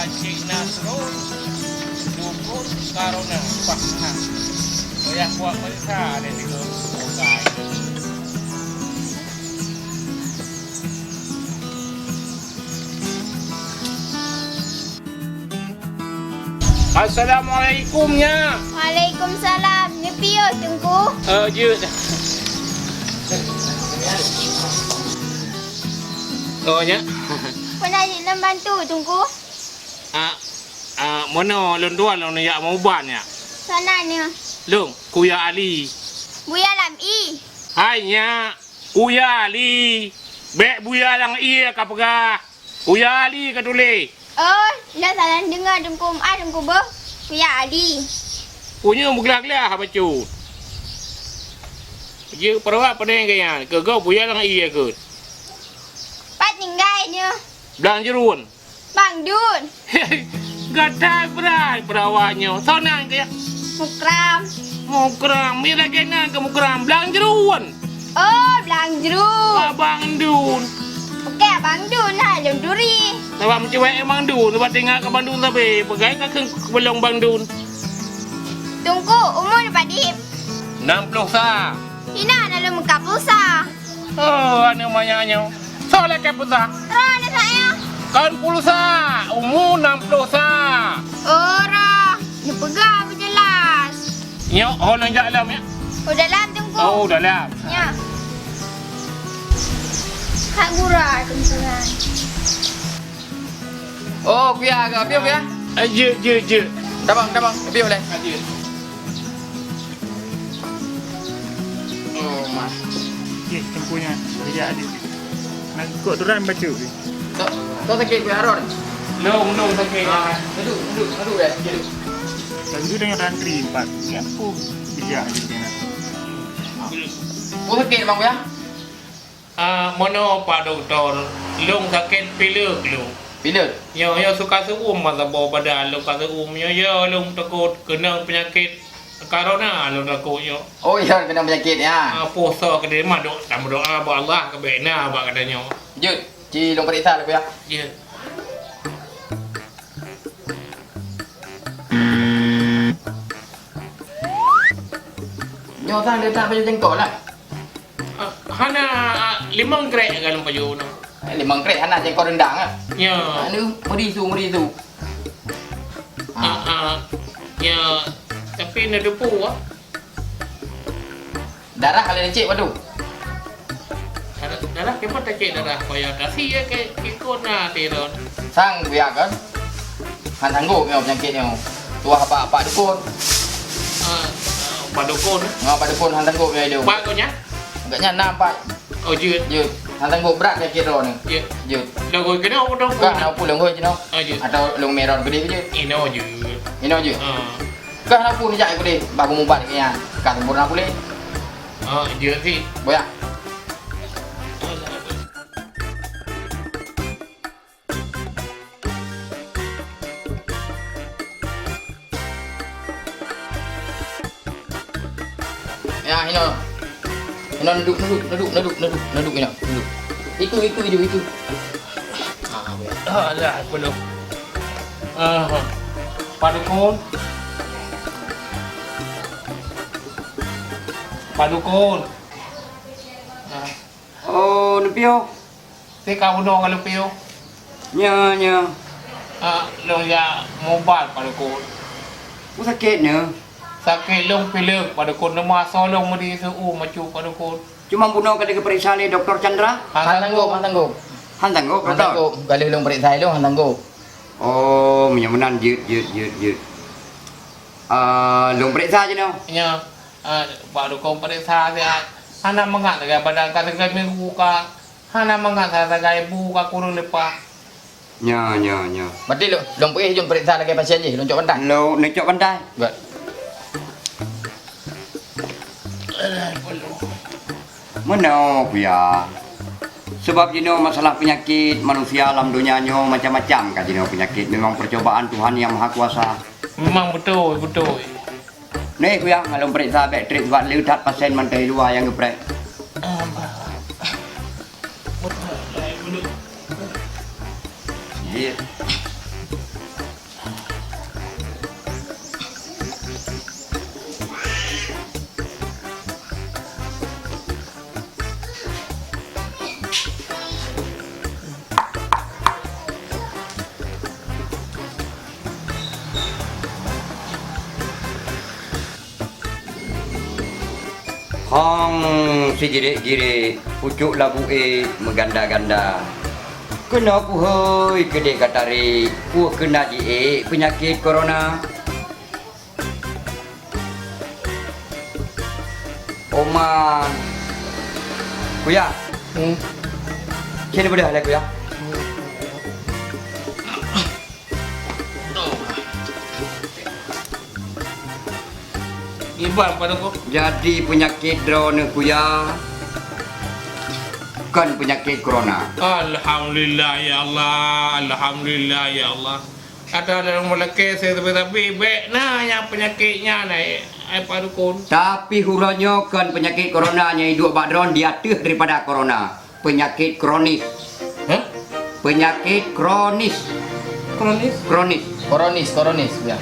Cik Nasrul dukun karuna pakha. Oyak kuat mereka ada di Kokai. Assalamualaikumnya. Waalaikumsalam. Ni Pio tunggu. Je. Oh nya. Pernah nak bantu tunggu. Mana lon dua lon ya mau ban ya. Sana ni. Long, Kuya Ali. Buya lam i. Hanya Kuya Ali. Bek Buya lang iya kapagah. Kuya Ali ka tuli. Oh, dah salah dengar tunggu tunggu ber. Buya Ali. Punya muglah-glah apa cu. Je perawat pedeng kaya. Ke kau Buya lang iya ke. Pat tinggal ni. Belang jerun. Bang Dun. Gadai berai perawatnya. Sonang kaya. Mukram. Mukram. Mira kena ke mukram. Belang jerun. Oh, Belang Jeruk. Abang Dun. Okey, Abang Dun lah. Lem duri. Sebab mencewek Bang Dun. Sebab tengok ke Bang Dun tapi. Pegai ke belong Bang Dun. Tunggu, umur dapat dip. 60 sah. Hina dalam muka pulsa. Oh, anu manyanya. Soalnya ke pulsa. Roh ada saya. Kan pulsa. Umur 60 sah. Ora. Ni pegang jelas. Nyok, holang jalan ya. Udah lam tunggu. Oh, dah lah. Ya. Kak gurau tungguan. Oh, Kuya ke? Piu Kuya? Je. Dabang, piu boleh. Je. Oh, mas. Okey, tempuhnya dia ada. Nak ikut turun baca. Kau sakit Kuya Harun? Long sakit. Duduk dah. Duduk. Lagi tu dengan rantri 4. Ya, aku bijak je kena. Kau sakit bang Kuya? Mana Pak Doktor? Long sakit pilek long. Bila? Ya suka seum masa bawa badan long suka seum. Ya long takut kena penyakit corona long takut ya. Oh, ya kena penyakit ya. Puasa ke dia mah dok tambah doa buat Allah ke baiknya buat katanya. Jut, ci long periksa lah Kuya. Ya. Nyo sang dia tak baju jengkol lah. Hana limang krek kalau baju no. Limang krek anak jengkol rendang ah. Ya. Anu merisu. Ya. Tapi nak depu ah. Darah kali lecik waduh. Darah kepa tak cek darah koyo kasih ya ke ikut na tiron. Sang Kuya kan. Han tangguh nyo penyakit nyo. Tuah apa dukun. Pak Dukun. Ngapa dukun han tangguh nyo dia. Pak konya. Agaknya nampak. Oh je. Jut. Han tangguh berat penyakit ro ni. Je. Jut. Dah kau kena apa dah? Kau nak pulang kau je no. Je. Atau long merah gede je. Ino je. Ino je. Kau nak pun jap gede. Bagu mubat ni ya. Kau sempurna boleh. Je sih. Boya. Ya, Ino duduk Ino. Duduk. Itu. Boya. Lah belum. Pak Dukun. Pak Dukun. Oh, Pio. Si kau dong kalau pio. Nya. Long ya mobile Pak Dukun. Aku sakit ni. Sakit long pilek Pak Dukun nama solong mudi seu macu Pak Dukun. Cuma bunuh kada periksa ni Dr. Chandra. Han tangguh. Han tangguh, Han betul. tangguh. Kali long periksa lu han tangguh. Oh, menyemenan jut. Long periksa je no. Nya Pak Dukun periksa dia. Hana mengat dengan badan kata minggu ka. Hana mengat sagai buka kurung lepas. Nya. Berarti long pergi jom periksa lagi pasien je. Long cok pantai. Lo nak cok pandai. Buat. Mana Kuya? Sebab jino masalah penyakit manusia alam dunia nyo macam-macam kan jino penyakit. Memang percobaan Tuhan yang Maha Kuasa. Memang betul. Ni Kuya, kalau periksa bakteri sebab lihat pasien mantai luar yang geprek. Ya. Hong si girik-girik pucuk labu meganda-ganda. Kena ku hoi kedek katari ku kena penyakit corona. Oman. Kuya, sini bedah lah kuya. Iban pada kau. Jadi penyakit drone kuya kan penyakit corona. Alhamdulillah ya Allah, Alhamdulillah ya Allah. Ada dalam melekeh saya tapi nah yang penyakitnya naik pada kau. Tapi huranya kan penyakit corona nya hidup bak drone dia tuh daripada corona. Penyakit kronis. Hah? Penyakit kronis. Kronis? Kronis. Koronis ya.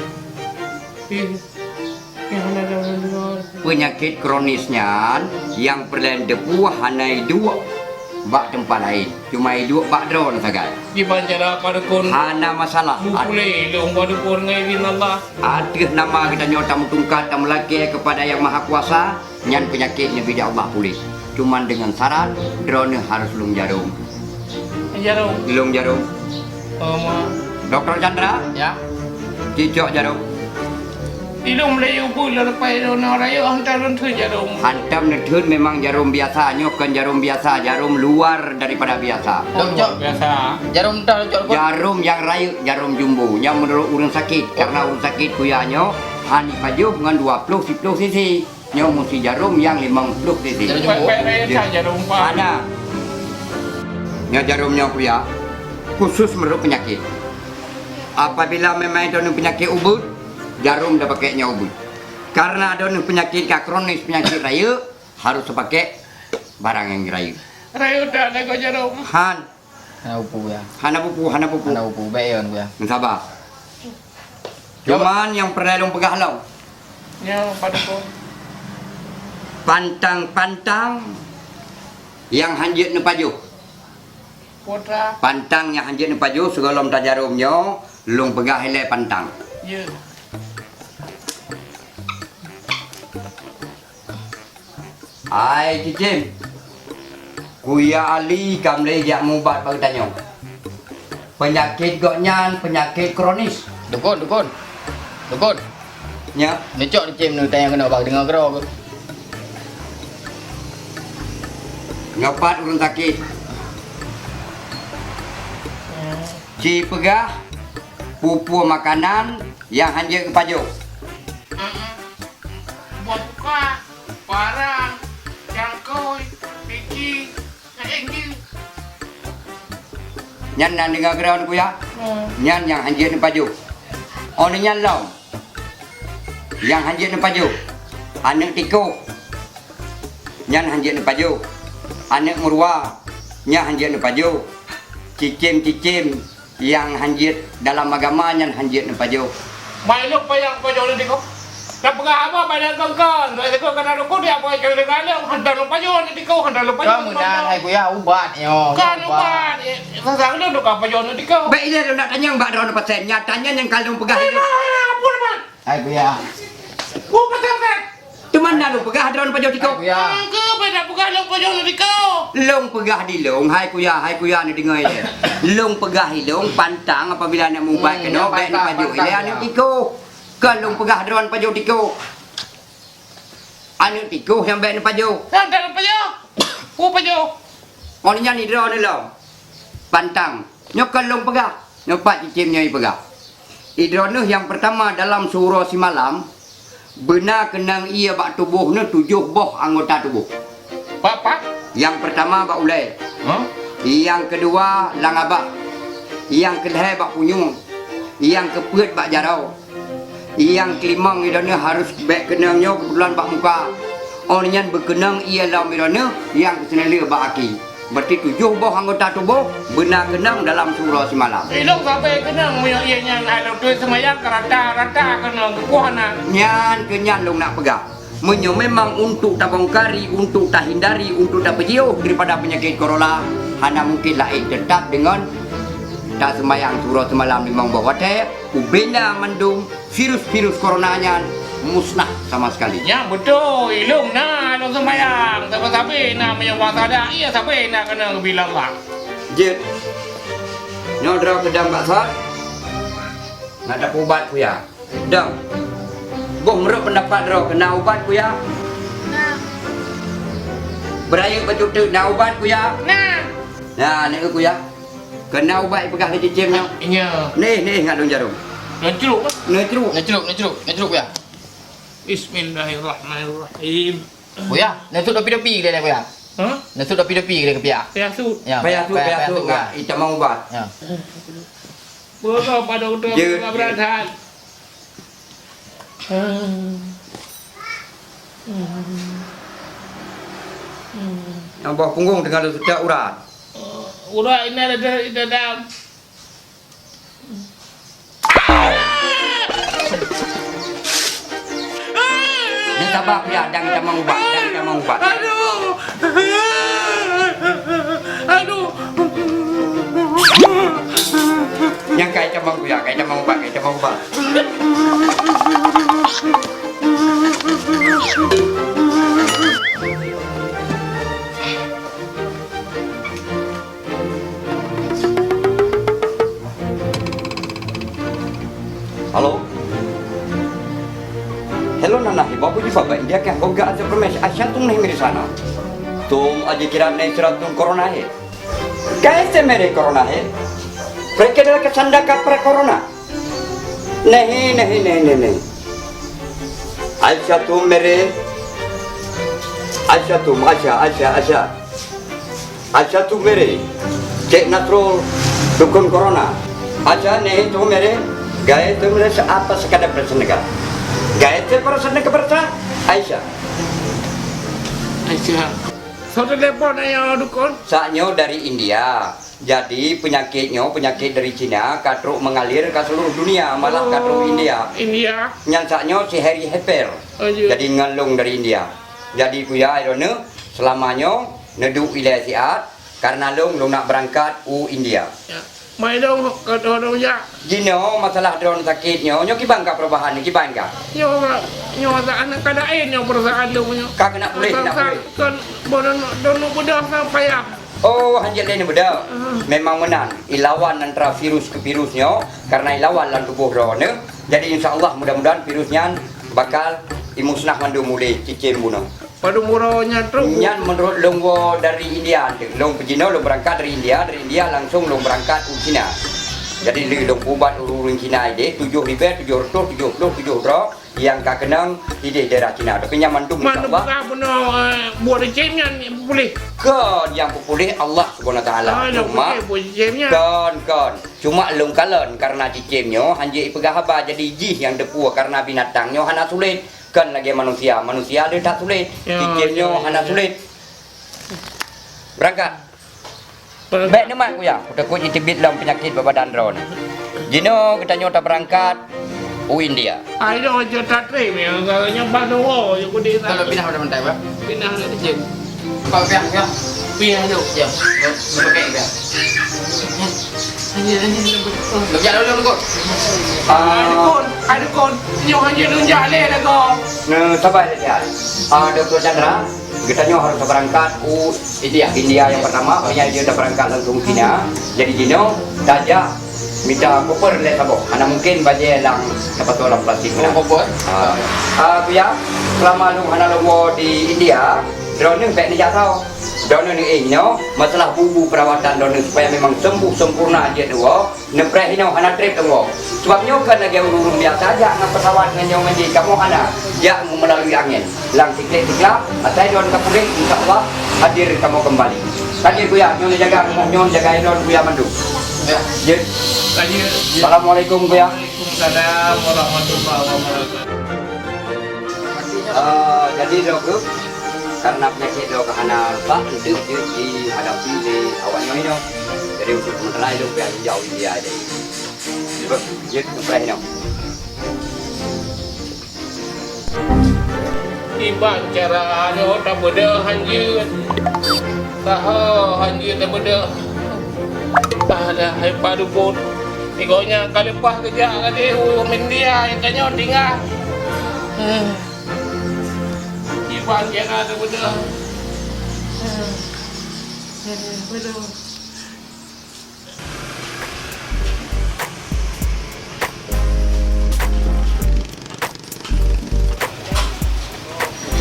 Yang ada dalam Penyakit kronisnya yang perlahan depu hanai dua bak tempat lain. Cuma hidup bak drone saja. Iban cara pada kau. Hana masalah. Boleh long pada kau ngaidin Allah. Ada nama kita nyota mutungkat dan melaki kepada yang maha kuasa. Nyan penyakitnya bila Allah pulih. Cuman dengan syarat drone harus lung jarum. Jarum. Lung jarum. Ma. Dokter Chandra, Ya. cicok jarum. Ilung Melayu pun lepas orang raya hantar rentu jarum. Hantam nedun memang jarum biasa, nyokan jarum biasa, jarum luar daripada biasa. Dok, Cok. Biasa. Jarum dah Cok. Jarum yang raya, jarum jumbo. Yang menurut orang sakit, karena orang sakit kuyanyo hani paju dengan 20 10 cc. Nyo mesti jarum yang 50 cc. Jarum jumbo. Baik raya tak jarum pak. Ada. Nyo jarumnya kuya khusus menurut penyakit. Apabila memang ada penyakit ubud, jarum dah pakainya ubud. Karena ada penyakit kronis, penyakit raya, harus pakai barang yang raya. Raya tak nak jarum. Hana upu ya. Hana pupu. Hana upu bayon ya. Sabar. Cuman yang pernah long pegah long. Ya pada kau. Pantang-pantang yang hanjit ne paju. Putra. Pantang yang hanjit ne paju sebelum tak jarumnya, long pegah helai pantang. Ya. Ai cicim. Kuya Ali kamle jak mubat bagi tanya. Penyakit goknyan, penyakit kronis. Dukun. Nya, Ni Cok ni cim ni tanya kena bag dengar kero ke. ngapat urang sakit. Ci pegah pupu makanan yang hanjit ke paju. Buka parang jangkoi piki enggi. Nyan nan dengar ground kuya. Nyan yang hanjit ne paju. Ono nyan long. Yang hanjit ne paju. Anak tiko. Nyan hanjit ne paju. Anak murwa. Nya hanjit ne paju. Cicim-cicim yang hanjit dalam agama nyan hanjit ne paju. Mai lu payang kau jauh ni kau. Dah pegah apa banyak kongkon. Dah kau kena lu kau dia apa kau dengar lu hantar lu pajon ni kau hantar lu pajon. Kamu dah hai kuya ubat yo. Kan ubat. Sasang lu kau pajon ni kau. Baik dia nak tanya mbak drone pasien. Nyatanya yang kalau pegah itu. Apa man? Hai kuya. Bukan tak. Tu mana lu pegah drone paju tiko? Kuya. Kau beda pegah lu pajon ni kau. Long pegah di long, hai kuya ni dengar dia. Long pegah di long pantang apabila nak mubat kena baik nak paju ile anu tiko. Kan long pegah drone paju tiko. Anu tiko yang baik nak paju. Hantar lu pajon. Ku pajon. Orang yang ni drone ni long. Pantang. Nyokan long pegah. Nyopat cicimnya i pegah. Idrone yang pertama dalam surah si malam benar kenang ia bak tubuh ni 7 boh anggota tubuh. Bapak. Yang pertama bak ulai. Hah? Yang kedua langabak. Yang kedua bak punyung. Yang keempat bak jarau. Yang kelima idrone harus baik kenangnya kebetulan bak muka. Orang yang berkenang ia dalam idrone yang kesenela bak aki. Berarti 7 boh anggota tubuh benar kenang dalam surah si malam. Ilong sampai kenang mu ianya ada tu semayang rata kenang kekuanan. Nyan kenyan long nak pegang. Menyo memang untuk tak bongkari, untuk tak hindari, untuk tak berjauh daripada penyakit corona. Hana mungkin lain tetap dengan tak semayang surah semalam memang bawa teh. Ubena mandung virus-virus coronanya musnah sama sekali. Ya betul, ilung nah, ilung sembayang. Tapi namanya masa dah, iya tapi nak kena bilang lah. Jit. Nyodra ke dam baksat. Nak dapat ubat ku ya. Dam. Boh menurut pendapat dro kena ubat ku ya. Nah. Beraya baju tu nak ubat ku ya. Nah. Nah, ni ku ya. Kena ubat pegang ke cicimnya. Iya. Nih ngadung jarum. Ngecruk. Ngecruk. Ngecruk ya. Bismillahirrahmanirrahim. Kuya, nasuk dopi-dopi dia kuya. Hah? Nasuk dopi-dopi dia kuya. Piasut. Ya. Payah tu ya. Kita mau ubat. Ya. Berapa pada doktor Dia- enggak berat. Yang bawah punggung dengan sudah urat. Udah ini ada dalam. Ni sabar ya, dan kita mau ubat. Aduh. Aduh. Yang kita mau ubat. Halo. Hello nana, babu di baba India kan boga aja permes asya tum nahi mere sana. तुम अजय किरान ने चुरा तुम कोरोना है कैसे मेरे कोरोना है प्रकेडर के संडा का पर कोरोना नहीं अच्छा तुम मेरे अच्छा तुम मेरे चेक नत्रोल dukun कोरोना अच्छा नहीं तुम मेरे गए तुम मेरे apa sekadar प्रश्न का गए थे प्रश्न का berita Aisyah So telepon ayah dukun. Saknya dari India. Jadi penyakit dari Cina katruk mengalir ke seluruh dunia, malah katruk India. India. Nyansaknya si Harry Hepper. Oh, iya. Jadi ngalung dari India. Jadi kuya irone selamanya neduk wilayah siat karena long nak berangkat u India. Ya. Mai dong ke dong ya. Jino masalah drone sakitnya, nyo ki bangka perubahan ni ki bangka. Nyo sa anak kadain nyo perasaan lu nyo. Kak nak boleh. Kan bodoh dono bodoh sampai ya. Oh, hanjat lain beda. Memang menang. Ilawan antara virus ke virusnya karena ilawan dalam tubuh drone. Jadi insya-Allah mudah-mudahan virusnya bakal imusnah mandu mulai cicim bunuh. Padu muronya terus. Nyan menurut longgo dari India, long pejino long berangkat dari India langsung long berangkat ke Cina. Jadi long ubat urun Cina ini 7.770 dro yang kak kenang di daerah Cina. Tapi nyaman tu Mana insya-Allah. buka benar buat cemnya boleh. Kan yang pulih Allah Subhanahu wa taala. Cuma buat cemnya. kan. Cuma long kalen karena cicimnya hanji pegah haba jadi jih yang depu karena binatangnya hana sulit. Kan lagi manusia dia tak sulit. Cicimnya hana sulit. Berangkat. Baik ni mak ku ya. Takut ditibit dalam penyakit badan drone. Jino kita nyota berangkat India. Ayo aja tatre me agaknya badowo yo kudi. Kalau pindah pada mentai berapa? Pindah dari jem. Kalau pindah. Pindah dulu. Ya. Pakai ya. Lu jalan dulu kok. Ada kon, nyo hanya nunjale dah kau. Nah, sabar ya. Dr. Chandra, kita harus berangkat India yang pertama, makanya dia dah berangkat langsung Cina. Jadi Jino saja minta koper le sabo. Ana mungkin baje lang dapat orang plastik. Koper. Ya, selama lu hana lu di India, drone ni baik ni jatuh. Drone ni masalah bubu perawatan drone supaya memang sembuh sempurna aja dua. Nepreh ini hana trip tu. Sebabnya kan lagi urun biasa aja dengan pesawat dengan menjadi kamu hana ya melalui angin. Lang sikit-sikit, atai drone kapulih insya-Allah hadir kamu kembali. Tadi ku ya, nyon jaga drone ku ya mandu. Ya. Ya. Assalamualaikum ku ya. Waalaikumsalam warahmatullahi wabarakatuh. Jadi dok karena penyakit dok hana tak untuk dihadapi di awalnya ini. Jadi untuk sementara itu biar jauh dia aja. Jadi berapa ini? Iba cara anu tak beda hanjir. Hanjir tak beda. Ada hai padu pun. Igonya kali pas kerja kali India yang tanya tinggal. Iban yang ada benar.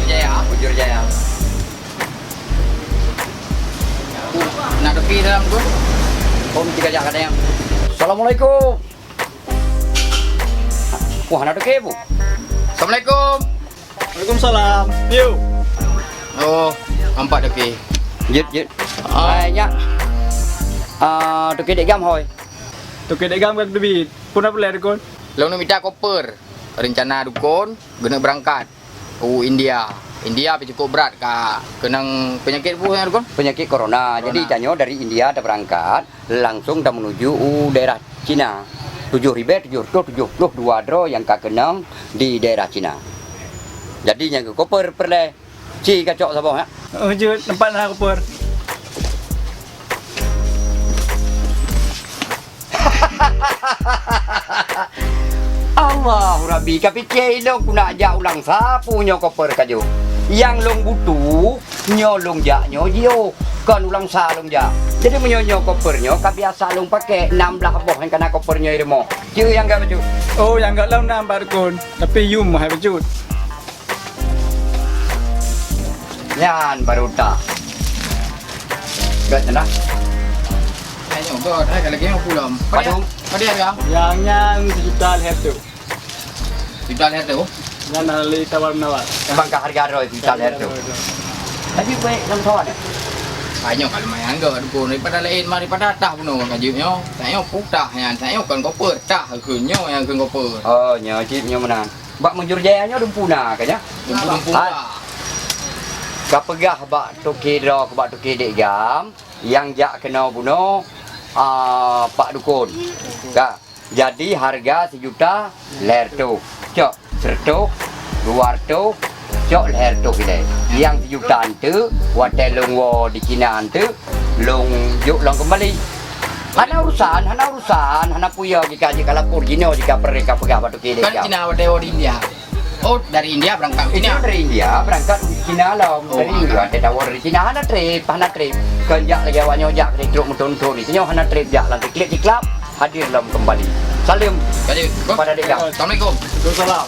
Jaya. Bujur jaya. Nak tepi dalam tu. Om tiga jak ada yang. Assalamualaikum. Wah, nak ke bu? Assalamualaikum. Waalaikumsalam. Yuk. Oh, nampak tepi. Jit. Ai ya. Tu ke dek gam hoi. Tu ke degam kak debit. Pun apa leh kon? Lalu nak minta koper. Rencana dukun guna berangkat ke India. India tapi cukup berat kak. Kenang penyakit bu yang dukun? Penyakit corona. Jadi tanyo dari India dah berangkat langsung dah menuju daerah Cina. 7,772 dro yang kak kenang di daerah Cina. Jadi yang ke koper perle. Ci kacok sabong ya. Oh je tempat nak kopor. Allahu Rabbi kapike long kuna ja ulang sapunya koper kaju. Yang long butuh nyolong ja nyo kan ulang sa long ja. Jadi menyonyo kopernya kabiasa long pakai 16 boh yang kena kopernya irmo. Ciu yang gak baju. Oh yang gak lau nampak kon. Tapi yum hai bajut. Yan baru tak. Gak cenah. Ayo, god, hai kalau game pulang. Padung. Pada harga? Yang sejuta lihat tu. Kita lihat tu. Yang nali tawar menawar. Bangka harga roy kita lihat tu. Tapi baik long thon. Ayo kalau main angga dukun daripada lain daripada tah puno kajipnya. Saya putah yang saya kan koper tah keunyo yang keun koper. Oh nyo cip nyo menang. Bak menjur jayanya dumpuna kanya. Dumpun Kapegah bak toke dro ke bak toke dek gam yang jak kena buno Pak Dukun. Kak. Jadi harga 1 juta ler tu. Cok serto 200 cok ler tu kita. Yang 1 juta tu hotel long wo di Cina tu long yuk long kembali. Hana urusan, hana puya jika lapor gino jika pereka pegah bak toke dek kan gam. Cina hotel di India. Oh, dari India berangkat Ini Cina. dari India berangkat di Cina lah. Oh, Dari India ada tawar di Cina hana trip. Kenjak lagi awaknya ojak di truk muntun di sini hana trip jak lantai klik di klub hadir dalam kembali. Salim Jadi, kepada dek gam. Assalamualaikum. Waalaikumsalam.